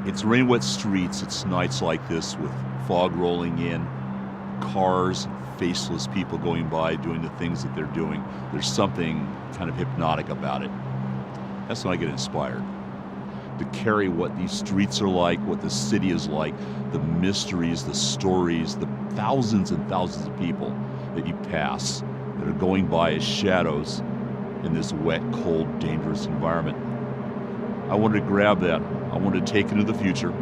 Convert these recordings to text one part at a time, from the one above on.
It's rain-wet streets, it's nights like this with fog rolling in, cars, faceless people going by doing the things that they're doing. There's something kind of hypnotic about it. That's when I get inspired to carry what these streets are like, what the city is like, the mysteries, the stories, the thousands and thousands of people that you pass that are going by as shadows in this wet, cold, dangerous environment. I wanted to grab that. I wanted to take it into the future,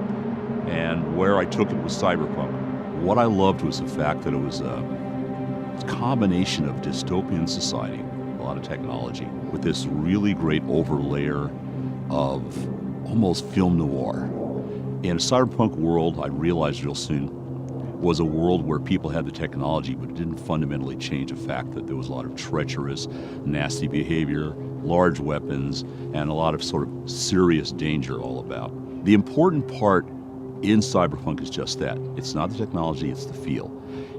and where I took it was Cyberpunk. What I loved was the fact that it was a combination of dystopian society, a lot of technology, with this really great overlayer of almost film noir. In a cyberpunk world, I realized real soon, was a world where people had the technology, but it didn't fundamentally change the fact that there was a lot of treacherous, nasty behavior, large weapons, and a lot of sort of serious danger all about. The important part in Cyberpunk is just that. It's not the technology, it's the feel.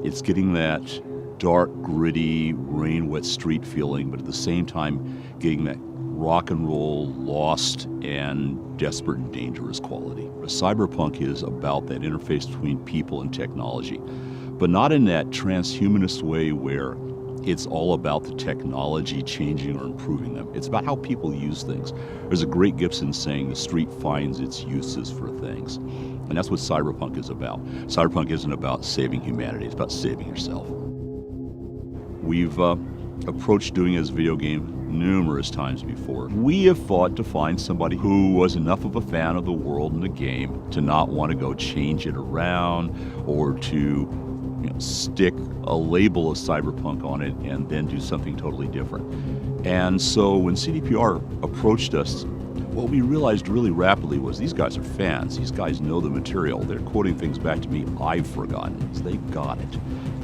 It's getting that dark, gritty, rain-wet street feeling, but at the same time getting that rock and roll, lost, and desperate and dangerous quality. Cyberpunk is about that interface between people and technology, but not in that transhumanist way where it's all about the technology changing or improving them. It's about how people use things. There's a great Gibson saying, the street finds its uses for things. And that's what Cyberpunk is about. Cyberpunk isn't about saving humanity, it's about saving yourself. We've approached doing it as a video game numerous times before. We have fought to find somebody who was enough of a fan of the world and the game to not want to go change it around or to stick a label of Cyberpunk on it and then do something totally different. And so when CDPR approached us, what we realized really rapidly was these guys are fans. These guys know the material. They're quoting things back to me I've forgotten. So they got it.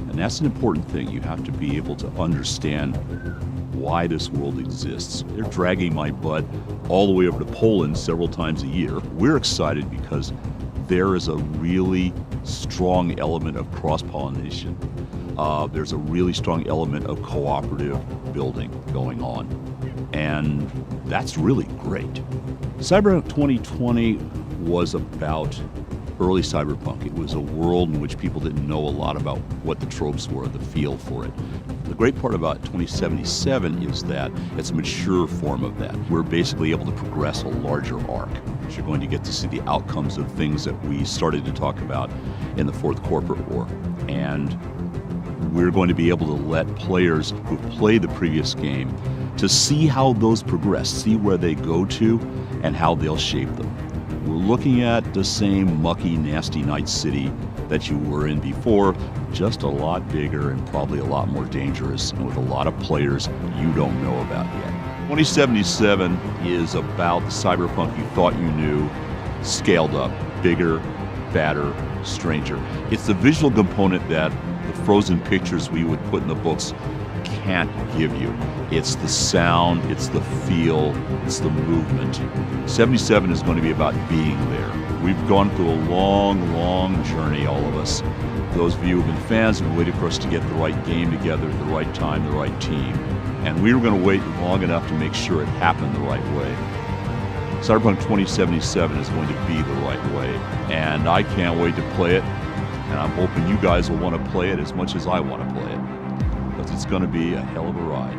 And that's an important thing. You have to be able to understand why this world exists. They're dragging my butt all the way over to Poland several times a year. We're excited because there is a really strong element of cross-pollination. There's a really strong element of cooperative building going on. And that's really great. Cyberpunk 2020 was about early cyberpunk. It was a world in which people didn't know a lot about what the tropes were, the feel for it. The great part about 2077 is that it's a mature form of that. We're basically able to progress a larger arc. You're going to get to see the outcomes of things that we started to talk about in the Fourth Corporate War. And we're going to be able to let players who play the previous game to see how those progress, see where they go to, and how they'll shape them. We're looking at the same mucky, nasty Night City that you were in before, just a lot bigger and probably a lot more dangerous, and with a lot of players you don't know about yet. 2077 is about the cyberpunk you thought you knew, scaled up, bigger, badder, stranger. It's the visual component that the frozen pictures we would put in the books can't give you. It's the sound, it's the feel, it's the movement. 77 is going to be about being there. We've gone through a long, long journey, all of us. Those of you who've been fans have waited for us to get the right game together at the right time, the right team. And we were going to wait long enough to make sure it happened the right way. Cyberpunk 2077 is going to be the right way. And I can't wait to play it. And I'm hoping you guys will want to play it as much as I want to play it. Because it's going to be a hell of a ride.